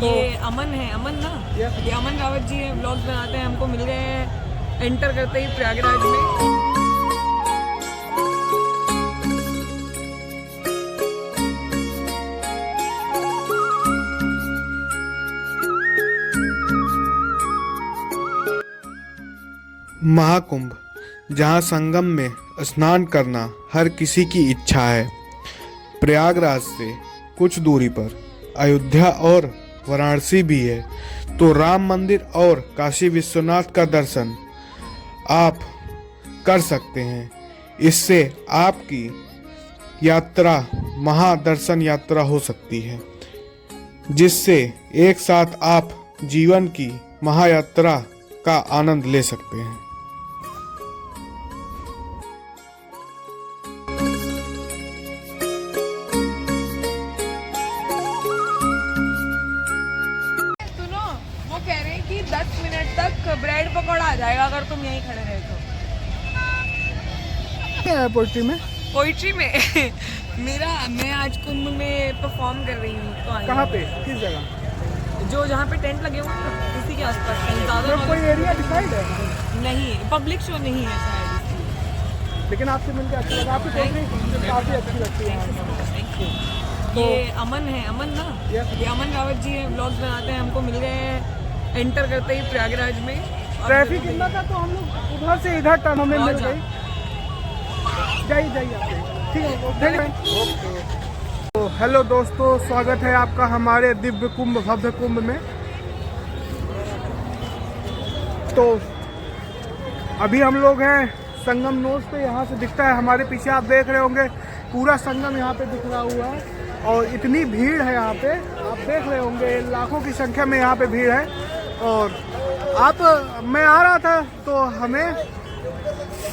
ये अमन है, अमन ना, ये अमन रावत जी है, व्लॉग्स बनाते हैं, हमको मिल गए हैं एंटर करते ही प्रयागराज में। महाकुंभ, जहाँ संगम में स्नान करना हर किसी की इच्छा है। प्रयागराज से कुछ दूरी पर अयोध्या और वाराणसी भी है, तो राम मंदिर और काशी विश्वनाथ का दर्शन आप कर सकते हैं। इससे आपकी यात्रा महादर्शन यात्रा हो सकती है, जिससे एक साथ आप जीवन की महायात्रा का आनंद ले सकते हैं। सुनो, वो कह रहे हैं कि 10 मिनट तक ब्रेड पकौड़ा आ जाएगा अगर तुम यहीं खड़े रहे तो। क्या है पोइट्री में? पोइट्री में मैं आज कुंभ में परफॉर्म कर रही हूँ, तो आई कहाँ हूँ। पे, किस जगह? जो जहाँ पे टेंट लगे हुए हैं ना, उसी के आसपास कहीं ज़्यादा कोई एरिया डिसाइड है? नहीं, पब्लिक शो नहीं है शायद इसलिए। लेकिन आपसे मिलकर अच्छा लगा, आपकी पोइट्री काफी अच्छी लगती है। Thank you. ये अमन है, अमन ना, ये अमन रावत जी है, व्लॉग्स बनाते हैं, हमको मिल गए हैं एंटर करते ही प्रयागराज में। ट्रैफिक इतना था तो हम लोग उधर से इधर टर्न हमें मिल गई। जाइए ठीक है। तो हेलो दोस्तों, स्वागत है आपका हमारे दिव्य कुंभ भव्य कुंभ में। तो अभी हम लोग हैं संगम नोज पे, यहाँ से दिखता है हमारे पीछे, आप देख रहे होंगे पूरा संगम यहाँ पे दिख रहा हुआ है और इतनी भीड़ है यहाँ पे, आप देख रहे होंगे लाखों की संख्या में यहाँ पे भीड़ है। और मैं आ रहा था तो हमें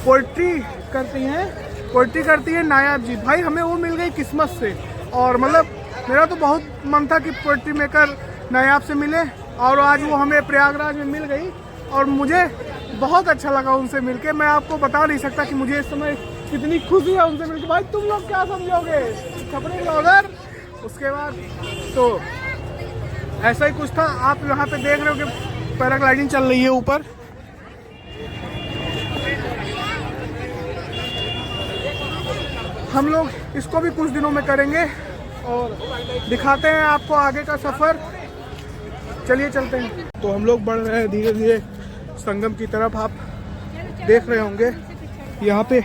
पोइट्री करती है नायाब जी, भाई हमें वो मिल गई किस्मत से। और मतलब मेरा तो बहुत मन था कि पोइट्री मेकर नायाब से मिले, और आज वो हमें प्रयागराज में मिल गई और मुझे बहुत अच्छा लगा उनसे मिलके। मैं आपको बता नहीं सकता कि मुझे इस समय कितनी खुशी है उनसे मिलके। भाई तुम लोग क्या समझोगे, छपरी ब्लॉगर। उसके बाद तो ऐसा ही कुछ था, आप यहाँ पे देख रहे हो कि पैराग्लाइडिंग चल रही है ऊपर। हम लोग इसको भी कुछ दिनों में करेंगे और दिखाते हैं आपको आगे का सफर। चलिए चलते हैं। तो हम लोग बढ़ रहे हैं धीरे धीरे संगम की तरफ। आप देख रहे होंगे यहाँ पे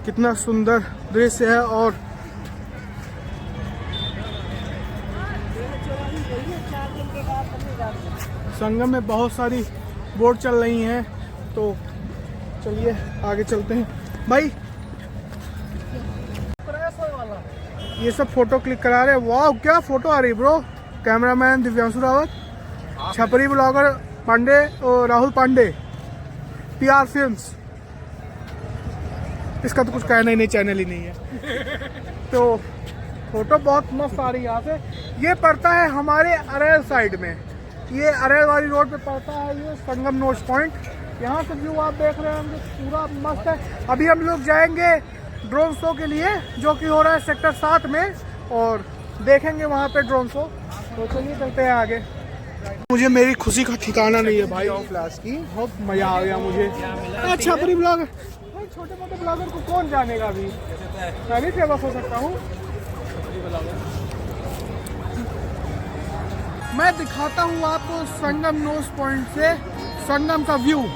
कितना सुंदर दृश्य है और संगम में बहुत सारी बोट चल रही हैं। तो चलिए आगे चलते हैं। भाई ये सब फोटो क्लिक करा रहे हैं। वाह क्या फोटो आ रही ब्रो। कैमरामैन दिव्यांशु रावत, छपरी ब्लॉगर पांडे और राहुल पांडे, PR फिल्म्स। इसका तो कुछ कहना ही नहीं, चैनल ही नहीं है। तो फोटो बहुत मस्त आ रही है यहाँ से। ये पड़ता है हमारे अरेल साइड में, ये अरेल वाली रोड पे पड़ता है ये संगम नोज पॉइंट। यहाँ से व्यू आप देख रहे होंगे पूरा मस्त है। अभी हम लोग जाएंगे ड्रोन शो के लिए, जो कि हो रहा है सेक्टर 7 में, और देखेंगे वहाँ पे ड्रोन शो। तो चलिए चलते हैं आगे। मुझे मेरी खुशी का ठिकाना नहीं है भाई। क्लास की बहुत मजा आ गया मुझे। अच्छा छपरी ब्लॉगर, भाई छोटे मोटे ब्लॉगर को कौन जानेगा, अभी मैं भी फेमस हो सकता हूँ। मैं दिखाता हूँ आपको संगम नोज पॉइंट से संगम का व्यू।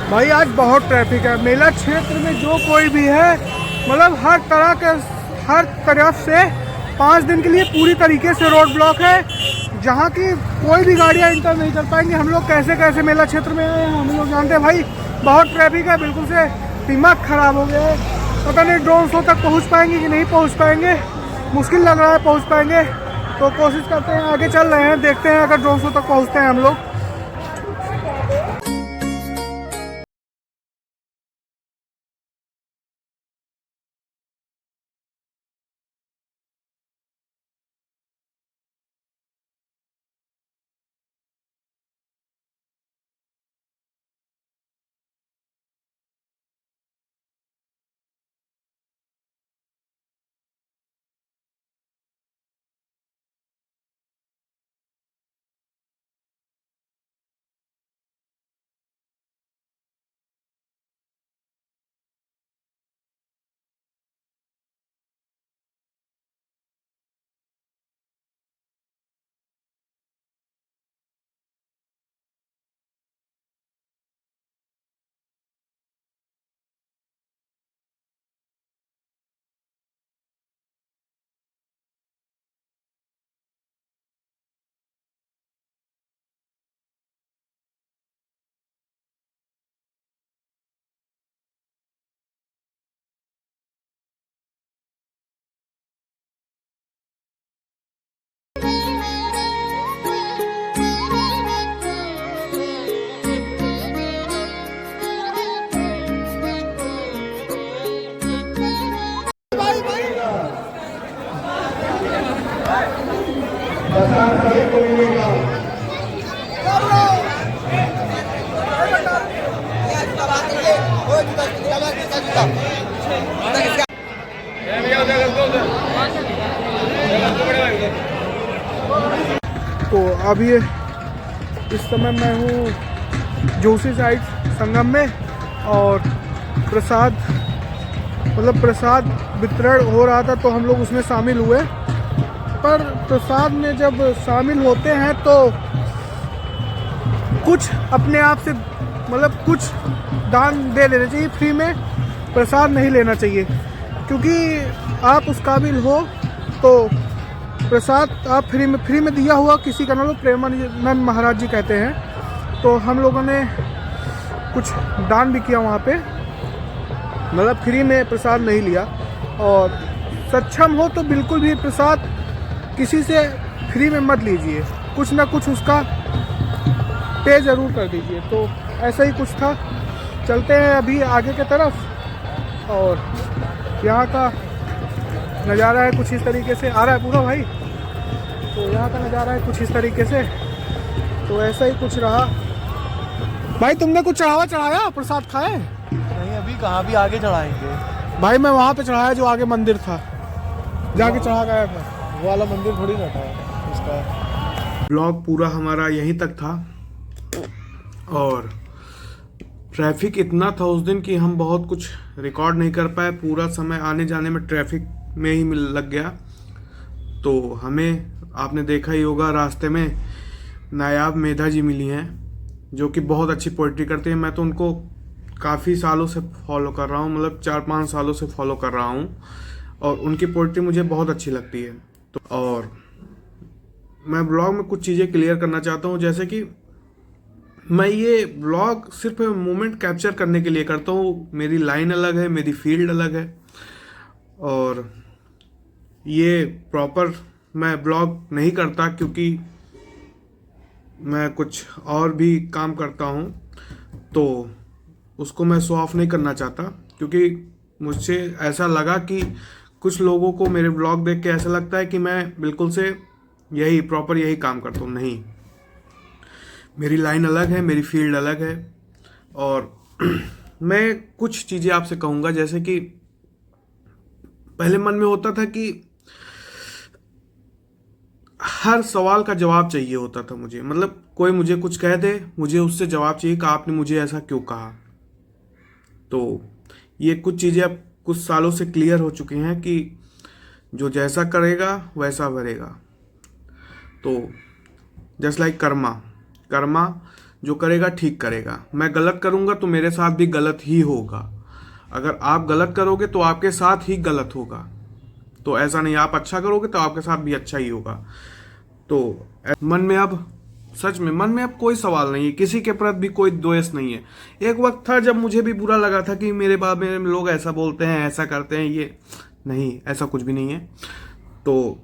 भाई आज बहुत ट्रैफिक है मेला क्षेत्र में। जो कोई भी है मतलब हर तरफ से 5 दिन के लिए पूरी तरीके से रोड ब्लॉक है, जहाँ की कोई भी गाड़ियाँ इंटर नहीं कर पाएंगी। हम लोग कैसे कैसे मेला क्षेत्र में आए हैं हम लोग जानते हैं। भाई बहुत ट्रैफिक है, बिल्कुल से दिमाग खराब हो गया है। पता नहीं ड्रोन शो तक पहुँच पाएंगे कि नहीं पहुँच पाएंगे, मुश्किल लग रहा है पहुँच पाएंगे। तो कोशिश करते हैं, आगे चल रहे हैं, देखते हैं अगर ड्रोन शो तक पहुँचते हैं हम लोग। तो अभी इस समय मैं हूँ जोशी साइड संगम में, और प्रसाद वितरण हो रहा था तो हम लोग उसमें शामिल हुए। पर प्रसाद में जब शामिल होते हैं तो कुछ अपने आप से कुछ दान दे लेना चाहिए, फ्री में प्रसाद नहीं लेना चाहिए, क्योंकि आप उस काबिल हो तो प्रसाद आप फ्री में दिया हुआ किसी का नाम प्रेमानंद महाराज जी कहते हैं। तो हम लोगों ने कुछ दान भी किया वहाँ पे, फ्री में प्रसाद नहीं लिया। और सक्षम हो तो बिल्कुल भी प्रसाद किसी से फ्री में मत लीजिए, कुछ ना कुछ उसका पे ज़रूर कर दीजिए। तो ऐसा ही कुछ था। चलते हैं अभी आगे की तरफ, और यहाँ का नज़ारा है कुछ इस तरीके से। आ रहा है पूरा भाई? तो यहाँ का नज़ारा है कुछ इस तरीके से। तो ऐसा ही कुछ रहा। भाई तुमने कुछ चढ़ाया प्रसाद खाए? नहीं, अभी कहाँ, भी आगे चढ़ाएंगे भाई मैं वहाँ पे चढ़ाया जो आगे मंदिर था, जाके चढ़ा गया था। वो वाला मंदिर थोड़ी ना था उसका। ब्लॉग पूरा हमारा यहीं तक था, और ट्रैफिक इतना था उस दिन कि हम बहुत कुछ रिकॉर्ड नहीं कर पाए। पूरा समय आने जाने में ट्रैफिक में ही लग गया। तो हमें, आपने देखा ही होगा, रास्ते में नायाब मेधा जी मिली हैं, जो कि बहुत अच्छी पोइट्री करती हैं। मैं तो उनको काफ़ी सालों से फॉलो कर रहा हूँ, 4-5 सालों से फॉलो कर रहा हूँ, और उनकी पोइट्री मुझे बहुत अच्छी लगती है। तो और मैं ब्लॉग में कुछ चीज़ें क्लियर करना चाहता हूँ, जैसे कि मैं ये ब्लॉग सिर्फ मोमेंट कैप्चर करने के लिए करता हूँ। मेरी लाइन अलग है, मेरी फील्ड अलग है, और ये प्रॉपर मैं ब्लॉग नहीं करता, क्योंकि मैं कुछ और भी काम करता हूँ। तो उसको मैं शो ऑफ नहीं करना चाहता, क्योंकि मुझसे ऐसा लगा कि कुछ लोगों को मेरे ब्लॉग देख के ऐसा लगता है कि मैं बिल्कुल से प्रॉपर यही काम करता हूँ। नहीं, मेरी लाइन अलग है, मेरी फील्ड अलग है। और मैं कुछ चीज़ें आपसे कहूँगा, जैसे कि पहले मन में होता था कि हर सवाल का जवाब चाहिए होता था मुझे। कोई मुझे कुछ कह दे, मुझे उससे जवाब चाहिए कि आपने मुझे ऐसा क्यों कहा। तो ये कुछ चीज़ें अब कुछ सालों से क्लियर हो चुकी हैं कि जो जैसा करेगा वैसा भरेगा। तो जस्ट लाइक कर्मा जो करेगा ठीक करेगा। मैं गलत करूँगा तो मेरे साथ भी गलत ही होगा। अगर आप गलत करोगे तो आपके साथ ही गलत होगा। तो ऐसा नहीं, आप अच्छा करोगे तो आपके साथ भी अच्छा ही होगा। तो मन में अब कोई सवाल नहीं है, किसी के प्रति भी कोई द्वेष नहीं है। एक वक्त था जब मुझे भी बुरा लगा था कि मेरे बारे में लोग ऐसा बोलते हैं, ऐसा करते हैं। ये नहीं, ऐसा कुछ भी नहीं है। तो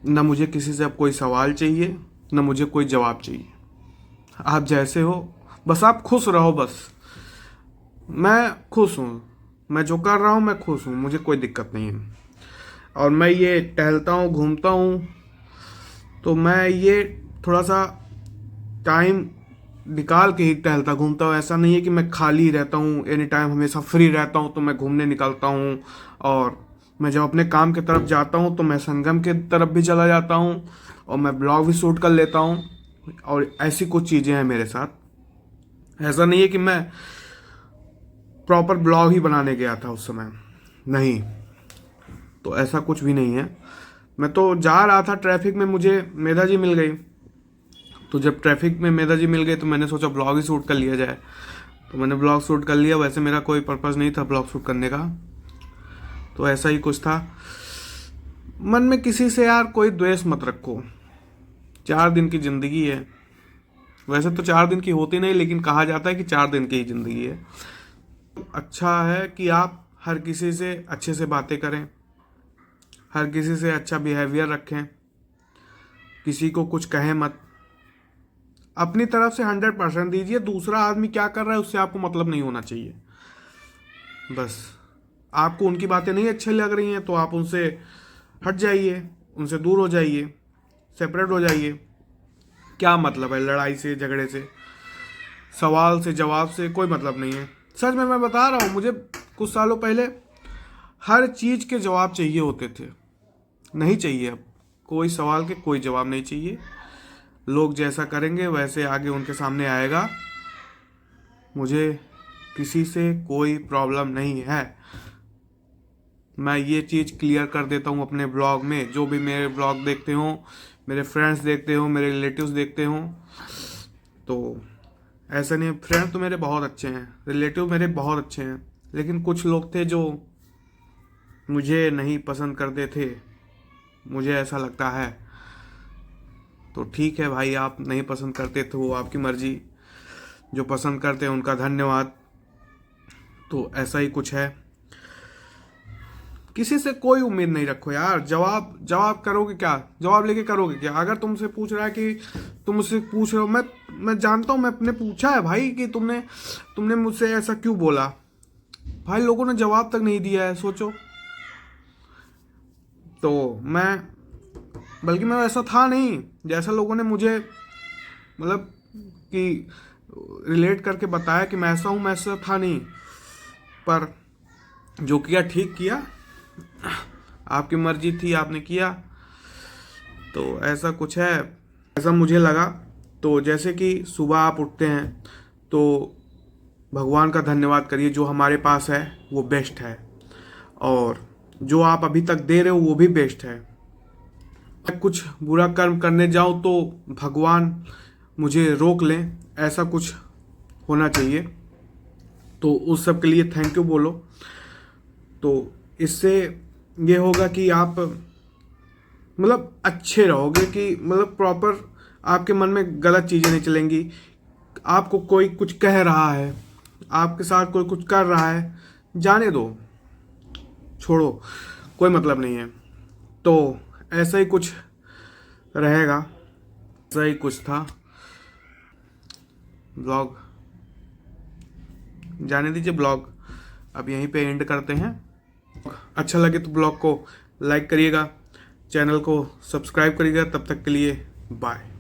न मुझे किसी से अब कोई सवाल चाहिए, न मुझे कोई जवाब चाहिए। आप जैसे हो, बस आप खुश रहो। बस मैं खुश हूँ, मैं जो कर रहा हूँ मैं खुश हूँ, मुझे कोई दिक्कत नहीं है। और मैं ये टहलता हूँ, घूमता हूँ, तो मैं ये थोड़ा सा टाइम निकाल के ही टहलता घूमता हूँ। ऐसा नहीं है कि मैं खाली रहता हूँ, एनी टाइम हमेशा फ्री रहता हूँ तो मैं घूमने निकलता हूँ। और मैं जब अपने काम की तरफ जाता हूँ तो मैं संगम की तरफ भी चला जाता हूँ, और मैं ब्लॉग भी शूट कर लेता हूँ। और ऐसी कुछ चीज़ें हैं मेरे साथ। ऐसा नहीं है कि मैं प्रॉपर ब्लॉग ही बनाने गया था उस समय, नहीं। तो ऐसा कुछ भी नहीं है। मैं तो जा रहा था ट्रैफिक में, मुझे मेधा जी मिल गई। तो जब ट्रैफिक में मेधा जी मिल गई तो मैंने सोचा ब्लॉग ही शूट कर लिया जाए। तो मैंने ब्लॉग शूट कर लिया। वैसे मेरा कोई पर्पज़ नहीं था ब्लॉग शूट करने का। तो ऐसा ही कुछ था। मन में किसी से यार कोई द्वेष मत रखो। 4 दिन की ज़िंदगी है। वैसे तो 4 दिन की होती नहीं, लेकिन कहा जाता है कि 4 दिन की ही ज़िंदगी है। अच्छा है कि आप हर किसी से अच्छे से बातें करें, हर किसी से अच्छा बिहेवियर रखें, किसी को कुछ कहें मत। अपनी तरफ से 100% दीजिए। दूसरा आदमी क्या कर रहा है उससे आपको मतलब नहीं होना चाहिए। बस आपको उनकी बातें नहीं अच्छी लग रही हैं तो आप उनसे हट जाइए, उनसे दूर हो जाइए, सेपरेट हो जाइए। क्या मतलब है लड़ाई से, झगड़े से, सवाल से, जवाब से? कोई मतलब नहीं है। सच में मैं बता रहा हूँ, मुझे कुछ सालों पहले हर चीज़ के जवाब चाहिए होते थे। नहीं चाहिए अब। कोई सवाल के कोई जवाब नहीं चाहिए। लोग जैसा करेंगे वैसे आगे उनके सामने आएगा। मुझे किसी से कोई प्रॉब्लम नहीं है। मैं ये चीज़ क्लियर कर देता हूँ अपने ब्लॉग में। जो भी मेरे ब्लॉग देखते हो, मेरे फ्रेंड्स देखते हो, मेरे रिलेटिव्स देखते हो, तो ऐसा नहीं है। फ्रेंड्स तो मेरे बहुत अच्छे हैं, रिलेटिव मेरे बहुत अच्छे हैं, लेकिन कुछ लोग थे जो मुझे नहीं पसंद करते थे, मुझे ऐसा लगता है। तो ठीक है भाई, आप नहीं पसंद करते तो वो आपकी मर्जी। जो पसंद करते हैं उनका धन्यवाद। तो ऐसा ही कुछ है। किसी से कोई उम्मीद नहीं रखो यार। जवाब करोगे क्या? जवाब लेके करोगे क्या? अगर तुमसे पूछ रहा है कि तुम मुझसे पूछ रहे हो, मैं जानता हूँ, मैंने पूछा है भाई कि तुमने मुझसे ऐसा क्यों बोला। भाई लोगों ने जवाब तक नहीं दिया है, सोचो। तो बल्कि मैं वैसा था नहीं जैसा लोगों ने मुझे मतलब कि रिलेट करके बताया कि मैं ऐसा हूँ। मैं ऐसा था नहीं, पर जो किया ठीक किया। आपकी मर्जी थी, आपने किया। तो ऐसा कुछ है, ऐसा मुझे लगा। तो जैसे कि सुबह आप उठते हैं तो भगवान का धन्यवाद करिए। जो हमारे पास है वो बेस्ट है, और जो आप अभी तक दे रहे हो वो भी बेस्ट है। कुछ बुरा कर्म करने जाऊं तो भगवान मुझे रोक लें, ऐसा कुछ होना चाहिए। तो उस सब के लिए थैंक यू बोलो। तो इससे ये होगा कि आप मतलब अच्छे रहोगे, कि मतलब प्रॉपर आपके मन में गलत चीज़ें नहीं चलेंगी। आपको कोई कुछ कह रहा है, आपके साथ कोई कुछ कर रहा है, जाने दो, छोड़ो, कोई मतलब नहीं है। तो ऐसा ही कुछ रहेगा, ऐसा ही कुछ था ब्लॉग। जाने दीजिए, ब्लॉग अब यहीं पे एंड करते हैं। अच्छा लगे तो ब्लॉग को लाइक करिएगा, चैनल को सब्सक्राइब करिएगा। तब तक के लिए बाय।